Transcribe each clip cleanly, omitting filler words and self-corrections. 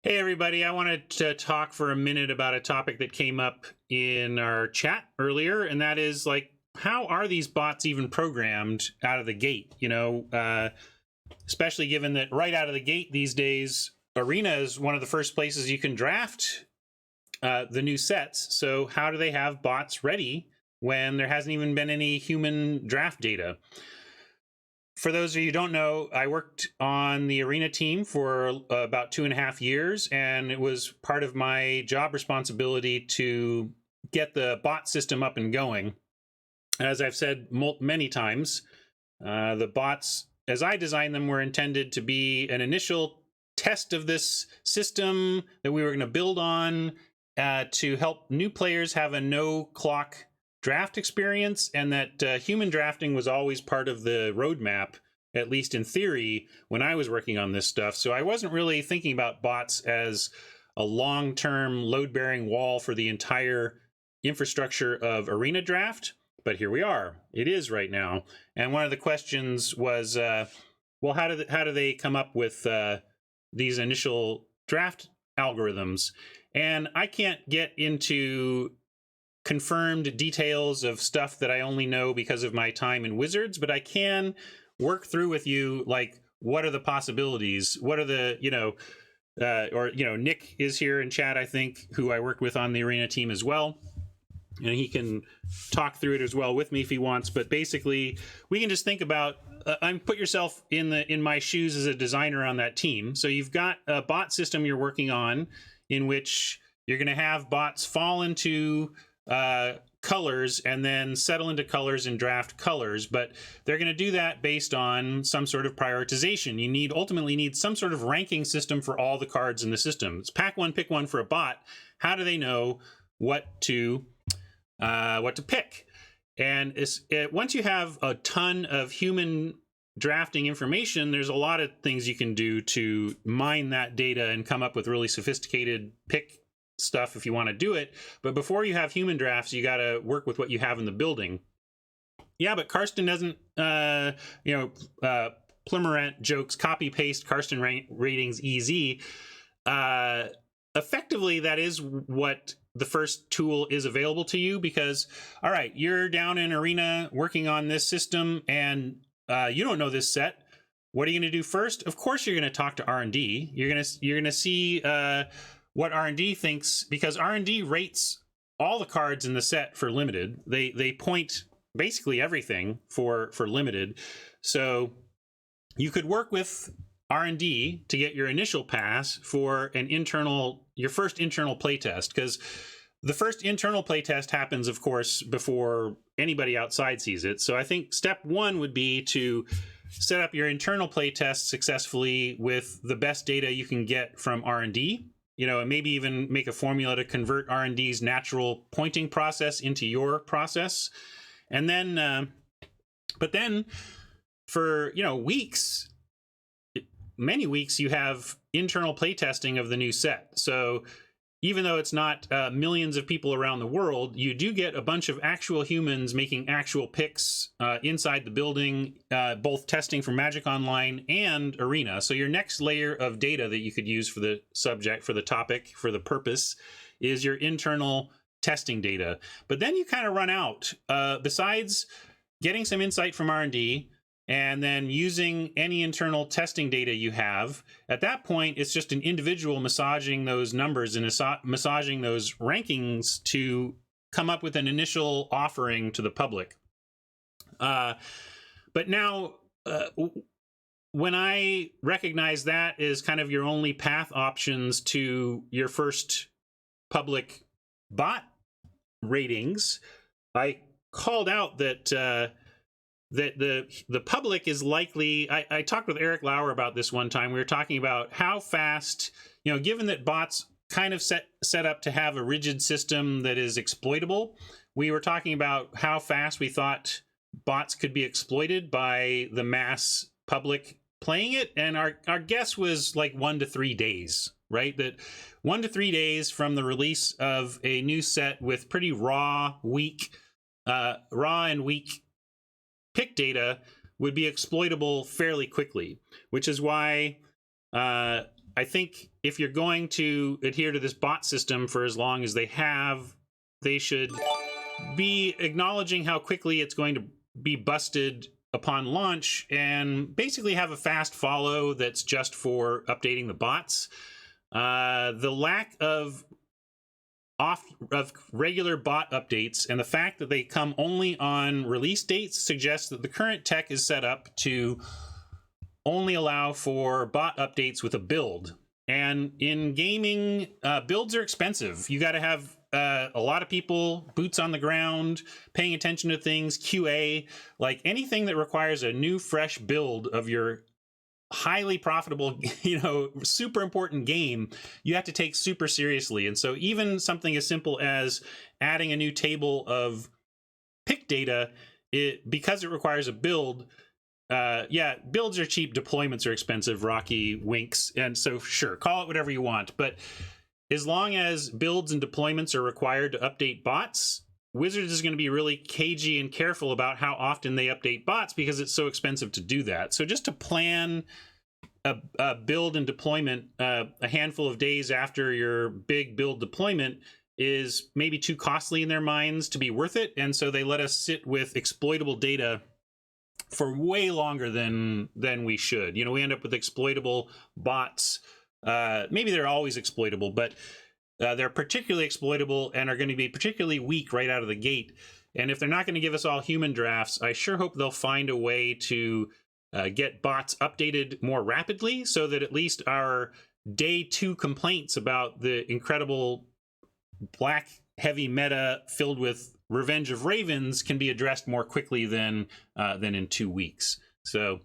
Hey everybody, I wanted to talk for a minute about a topic that came up in our chat earlier, and that is like, how are these bots even programmed out of the gate? Especially given that right out of the gate these days, Arena is one of the first places you can draft the new sets. So how do they have bots ready when there hasn't even been any human draft data? For those of you who don't know, I worked on the Arena team for about 2.5 years, and it was part of my job responsibility to get the bot system up and going. As I've said many times, the bots, as I designed them, were intended to be an initial test of this system that we were going to build on to help new players have a no-clock draft experience, and that human drafting was always part of the roadmap, at least in theory, when I was working on this stuff. So I wasn't really thinking about bots as a long-term load-bearing wall for the entire infrastructure of Arena Draft, but here we are. It is right now. And one of the questions was, well, how do they come up with these initial draft algorithms? And I can't get into confirmed details of stuff that I only know because of my time in Wizards, but I can work through with you, like, what are the possibilities? What are the, Nick is here in chat, I think, who I work with on the Arena team as well. And he can talk through it as well with me if he wants. But basically, we can just think about, put yourself in my shoes as a designer on that team. So you've got a bot system you're working on in which you're going to have bots fall into colors and then settle into colors and draft colors, but they're going to do that based on some sort of prioritization. You ultimately need some sort of ranking system for all the cards in the system. It's pack one, pick one for a bot. How do they know what to pick? And once you have a ton of human drafting information, there's a lot of things you can do to mine that data and come up with really sophisticated pick stuff if you want to do it. But before you have human drafts, you got to work with what you have in the building. Yeah, but Karsten doesn't, Plimerant jokes, copy paste Karsten ratings easy. Effectively, that is what the first tool is available to you, because, all right, you're down in Arena working on this system and you don't know this set. What are you going to do first? Of course, you're going to talk to R&D. You're going to see what R&D thinks, because R&D rates all the cards in the set for limited. They point basically everything for limited. So you could work with R&D to get your initial pass for your first internal playtest, because the first internal playtest happens, of course, before anybody outside sees it. So I think step one would be to set up your internal playtest successfully with the best data you can get from R&D. And maybe even make a formula to convert R&D's natural pointing process into your process. And then, but then for, weeks, many weeks, you have internal playtesting of the new set. So even though it's not millions of people around the world, you do get a bunch of actual humans making actual picks inside the building, both testing for Magic Online and Arena. So your next layer of data that you could use for the subject, for the topic, for the purpose, is your internal testing data. But then you kind of run out. Besides getting some insight from R&D, and then using any internal testing data you have, at that point, it's just an individual massaging those numbers and massaging those rankings to come up with an initial offering to the public. But now, when I recognize that is kind of your only path options to your first public bot ratings, I called out that the public is likely. I talked with Eric Lauer about this one time. We were talking about how fast, given that bots kind of set up to have a rigid system that is exploitable, we were talking about how fast we thought bots could be exploited by the mass public playing it. And our guess was like 1 to 3 days, right? That 1 to 3 days from the release of a new set with pretty raw and weak pick data would be exploitable fairly quickly, which is why I think if you're going to adhere to this bot system for as long as they have, they should be acknowledging how quickly it's going to be busted upon launch, and basically have a fast follow that's just for updating the bots. The lack of regular bot updates and the fact that they come only on release dates suggests that the current tech is set up to only allow for bot updates with a build. And in gaming, builds are expensive. You got to have a lot of people, boots on the ground, paying attention to things, QA, like anything that requires a new, fresh build of your highly profitable, super important game, you have to take super seriously. And so even something as simple as adding a new table of pick data, because it requires a build, builds are cheap, deployments are expensive, Rocky winks. And so sure, call it whatever you want. But as long as builds and deployments are required to update bots, Wizards is going to be really cagey and careful about how often they update bots because it's so expensive to do that. So just to plan a build and deployment a handful of days after your big build deployment is maybe too costly in their minds to be worth it. And so they let us sit with exploitable data for way longer than we should. We end up with exploitable bots. Maybe they're always exploitable, but they're particularly exploitable and are going to be particularly weak right out of the gate. And if they're not going to give us all human drafts, I sure hope they'll find a way to get bots updated more rapidly so that at least our day 2 complaints about the incredible black heavy meta filled with Revenge of Ravens can be addressed more quickly than in 2 weeks. So,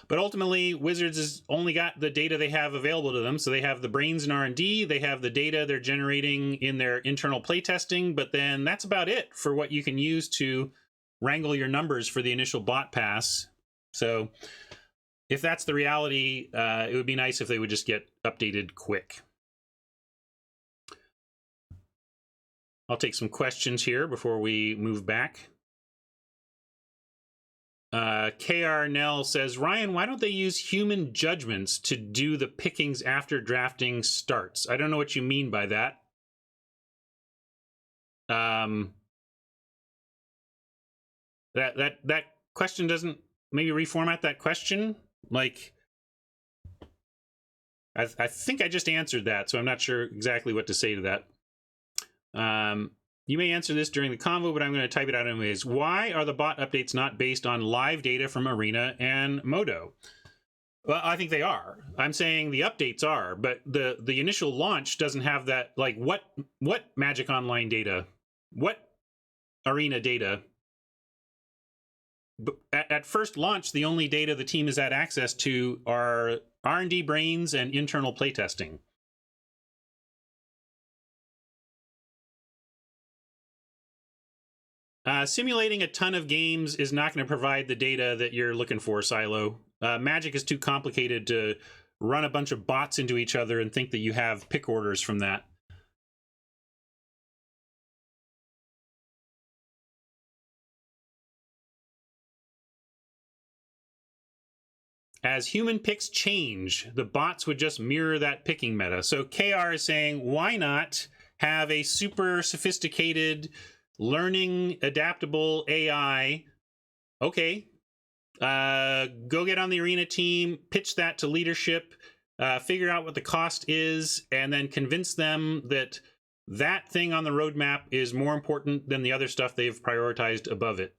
but ultimately, Wizards has only got the data they have available to them. So they have the brains in R&D, they have the data they're generating in their internal playtesting, but then that's about it for what you can use to wrangle your numbers for the initial bot pass. So if that's the reality, it would be nice if they would just get updated quick. I'll take some questions here before we move back. KR Nell says, Ryan, why don't they use human judgments to do the pickings after drafting starts? I don't know what you mean by that. That question doesn't, maybe reformat that question. Like, I think I just answered that, so I'm not sure exactly what to say to that. You may answer this during the convo, but I'm going to type it out anyways. Why are the bot updates not based on live data from Arena and Modo? Well, I think they are. I'm saying the updates are, but the initial launch doesn't have that. Like, what Magic Online data? What Arena data? But at first launch, the only data the team has had access to are R&D brains and internal playtesting. Simulating a ton of games is not going to provide the data that you're looking for, Silo. Magic is too complicated to run a bunch of bots into each other and think that you have pick orders from that. As human picks change, the bots would just mirror that picking meta. So KR is saying, why not have a super sophisticated learning adaptable AI? Okay, go get on the Arena team, pitch that to leadership, figure out what the cost is, and then convince them that that thing on the roadmap is more important than the other stuff they've prioritized above it.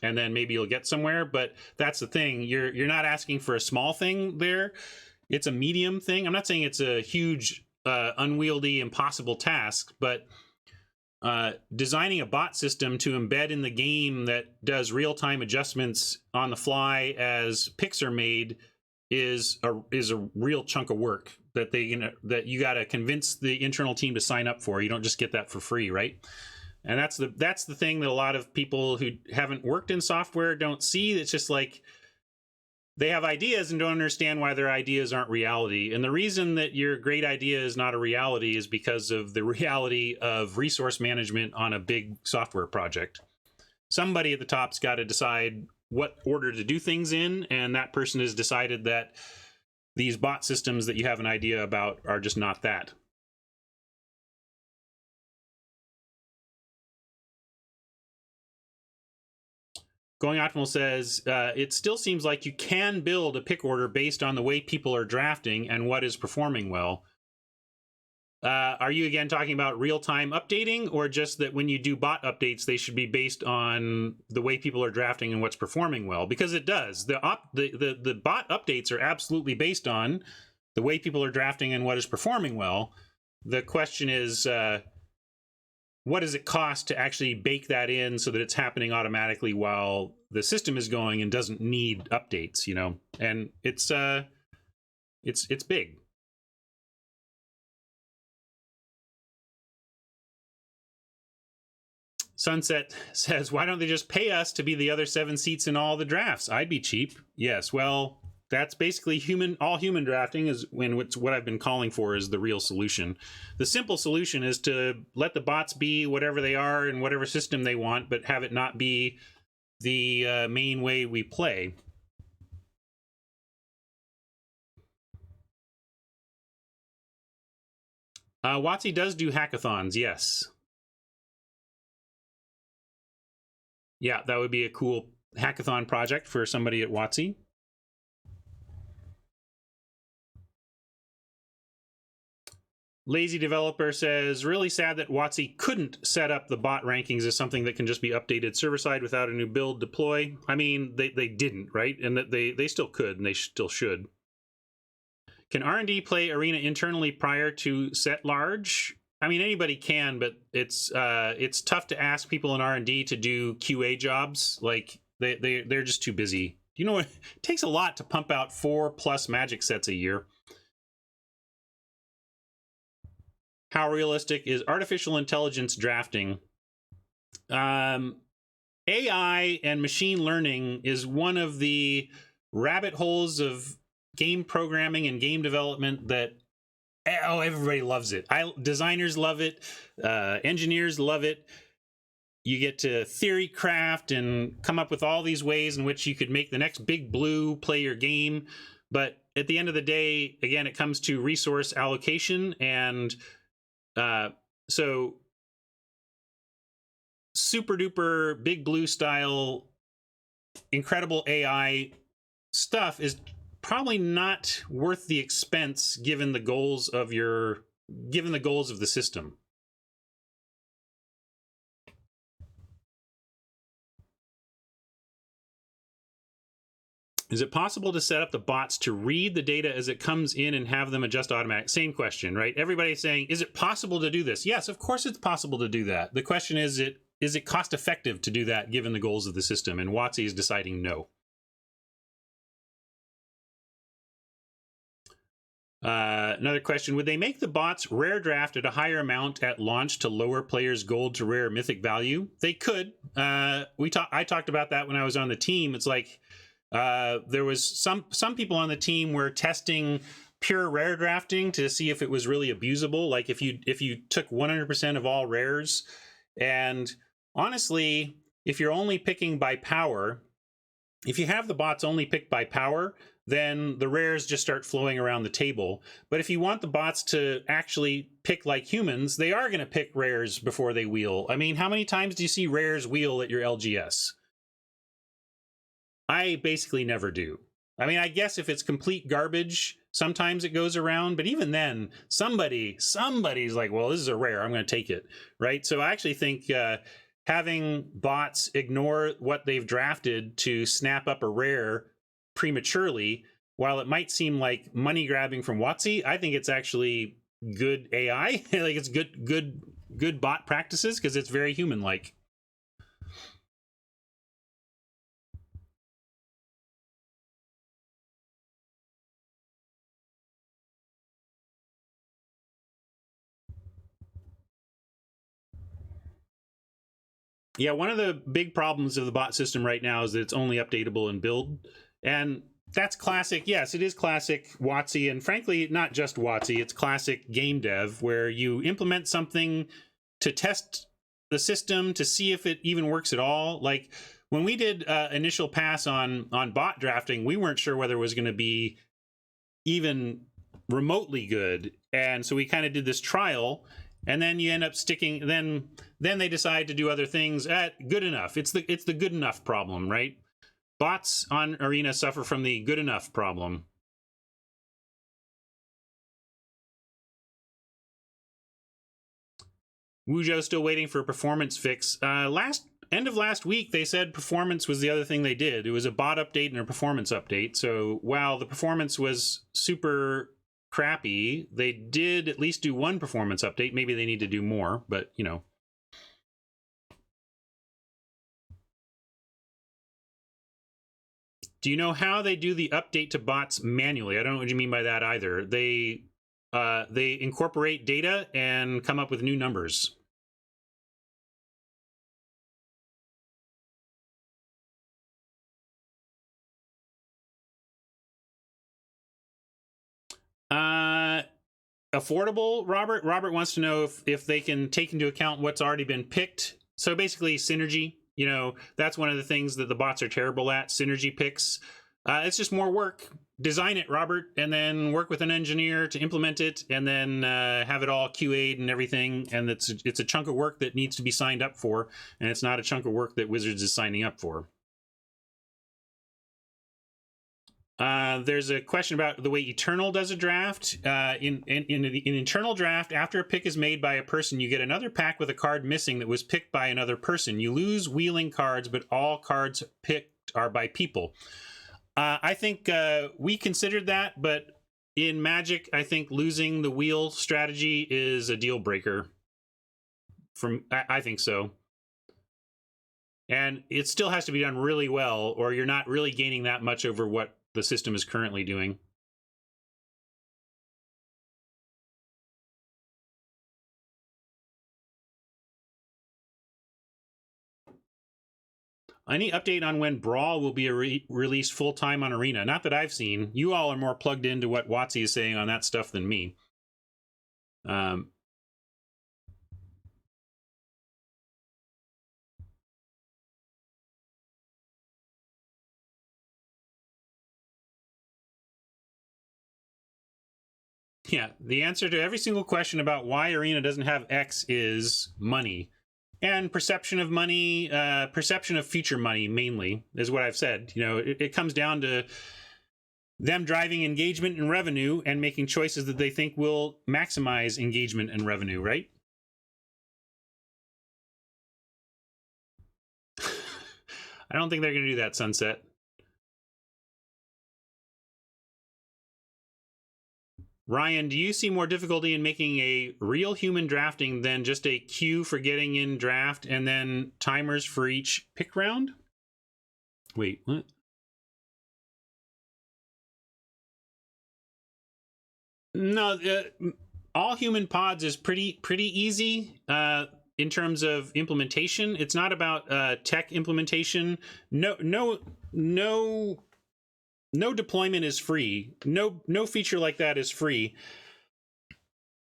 And then maybe you'll get somewhere. But that's the thing, you're not asking for a small thing there. It's a medium thing. I'm not saying it's a huge unwieldy impossible task, but designing a bot system to embed in the game that does real-time adjustments on the fly as picks are made is a real chunk of work that that you got to convince the internal team to sign up for. You don't just get that for free, right? And that's the thing that a lot of people who haven't worked in software don't see. It's just like they have ideas and don't understand why their ideas aren't reality. And the reason that your great idea is not a reality is because of the reality of resource management on a big software project. Somebody at the top's got to decide what order to do things in, and that person has decided that these bot systems that you have an idea about are just not that. Going Optimal says, it still seems like you can build a pick order based on the way people are drafting and what is performing well. Are you again talking about real-time updating, or just that when you do bot updates, they should be based on the way people are drafting and what's performing well? Because it does. The bot updates are absolutely based on the way people are drafting and what is performing well. The question is, what does it cost to actually bake that in so that it's happening automatically while the system is going and doesn't need updates, you know? And it's big. Sunset says, why don't they just pay us to be the other 7 seats in all the drafts? I'd be cheap. Yes, well, that's basically all human drafting is when what I've been calling for is the real solution. The simple solution is to let the bots be whatever they are in whatever system they want, but have it not be the main way we play. WotC does do hackathons, yes. Yeah, that would be a cool hackathon project for somebody at WotC. Lazy Developer says, really sad that WotC couldn't set up the bot rankings as something that can just be updated server-side without a new build deploy. I mean, they didn't, right? And that they still could, and they still should. Can R&D play Arena internally prior to set large? I mean, anybody can, but it's tough to ask people in R&D to do QA jobs. Like, they're just too busy. You know, it takes a lot to pump out 4+ Magic sets a year. How realistic is artificial intelligence drafting? AI and machine learning is one of the rabbit holes of game programming and game development that everybody loves it. Designers love it. Engineers love it. You get to theory craft and come up with all these ways in which you could make the next big blue play your game. But at the end of the day, again, it comes to resource allocation. And so super duper big blue style incredible AI stuff is probably not worth the expense given the goals of the system. Is it possible to set up the bots to read the data as it comes in and have them adjust automatic? Same question, right? Everybody's saying, is it possible to do this? Yes, of course it's possible to do that. The question is it cost effective to do that given the goals of the system? And WotC is deciding no. Another question, would they make the bots rare draft at a higher amount at launch to lower players' gold to rare mythic value? They could. I talked about that when I was on the team. It's like there was some people on the team were testing pure rare drafting to see if it was really abusable. Like if you took 100% of all rares, and honestly, if you're only picking by power, if you have the bots only picked by power, then the rares just start flowing around the table. But if you want the bots to actually pick like humans, they are going to pick rares before they wheel. I mean, how many times do you see rares wheel at your LGS? I basically never do. I mean, I guess if it's complete garbage, sometimes it goes around, but even then, somebody's like, well, this is a rare, I'm going to take it, right? So I actually think having bots ignore what they've drafted to snap up a rare prematurely, while it might seem like money grabbing from WotC, I think it's actually good AI. Like it's good bot practices because it's very human-like. Yeah, one of the big problems of the bot system right now is that it's only updatable in build. And that's classic. Yes, it is classic WotC. And frankly, not just WotC, it's classic game dev where you implement something to test the system to see if it even works at all. Like when we did initial pass on bot drafting, we weren't sure whether it was going to be even remotely good. And so we kind of did this trial, and then you end up sticking. Then they decide to do other things at good enough. It's the good enough problem, right? Bots on Arena suffer from the good enough problem. Wuzhou still waiting for a performance fix. End of last week, they said performance was the other thing they did. It was a bot update and a performance update. So while the performance was super crappy, they did at least do one performance update. Maybe they need to do more, but you know. Do you know how they do the update to bots manually? I don't know what you mean by that either. They incorporate data and come up with new numbers. Affordable, Robert? Robert wants to know if they can take into account what's already been picked. So basically synergy, you know, that's one of the things that the bots are terrible at, synergy picks. It's just more work. Design it, Robert, and then work with an engineer to implement it, and then have it all QA'd and everything. And it's a chunk of work that needs to be signed up for, and it's not a chunk of work that Wizards is signing up for. There's a question about the way Eternal does a draft. In Eternal draft, after a pick is made by a person, you get another pack with a card missing that was picked by another person. You lose wheeling cards, but all cards picked are by people. I think we considered that, but in Magic, I think losing the wheel strategy is a deal breaker. I think so. And it still has to be done really well, or you're not really gaining that much over what the system is currently doing. Any update on when Brawl will be released full-time on Arena? Not that I've seen. You all are more plugged into what WotC is saying on that stuff than me. Yeah, the answer to every single question about why Arena doesn't have X is money. And perception of money, perception of future money, mainly, is what I've said. You know, it comes down to them driving engagement and revenue and making choices that they think will maximize engagement and revenue, right? I don't think they're going to do that, Sunset. Ryan, do you see more difficulty in making a real human drafting than just a queue for getting in draft and then timers for each pick round? Wait, what? No, all human pods is pretty easy in terms of implementation. It's not about tech implementation. No deployment is free. No feature like that is free.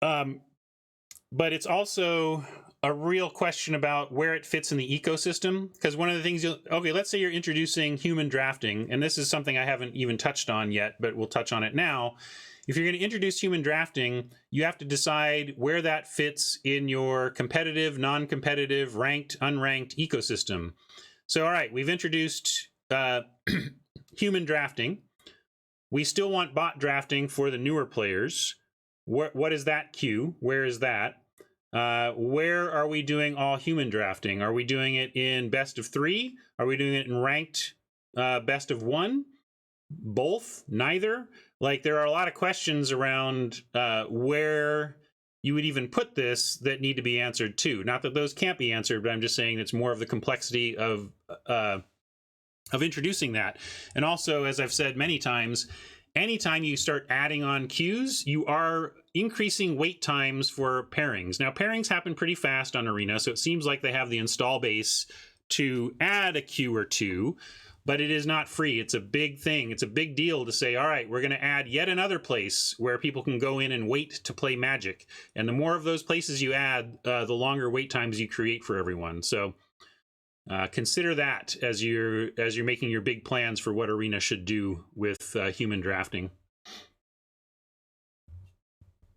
But it's also a real question about where it fits in the ecosystem. Because one of the things okay, let's say you're introducing human drafting, and this is something I haven't even touched on yet, but we'll touch on it now. If you're going to introduce human drafting, you have to decide where that fits in your competitive, non-competitive, ranked, unranked ecosystem. So, all right, we've introduced human drafting. We still want bot drafting for the newer players. What is that queue? Where is that? Where are we doing all human drafting? Are we doing it in best of 3? Are we doing it in ranked best of 1? Both? Neither? Like, there are a lot of questions around where you would even put this that need to be answered too. Not that those can't be answered, but I'm just saying it's more of the complexity of introducing that. And also, as I've said many times, anytime you start adding on queues, you are increasing wait times for pairings. Now, pairings happen pretty fast on Arena, so it seems like they have the install base to add a queue or two, but it is not free. It's a big thing. It's a big deal to say, all right, we're going to add yet another place where people can go in and wait to play Magic. And the more of those places you add, the longer wait times you create for everyone. So consider that as you're making your big plans for what Arena should do with human drafting.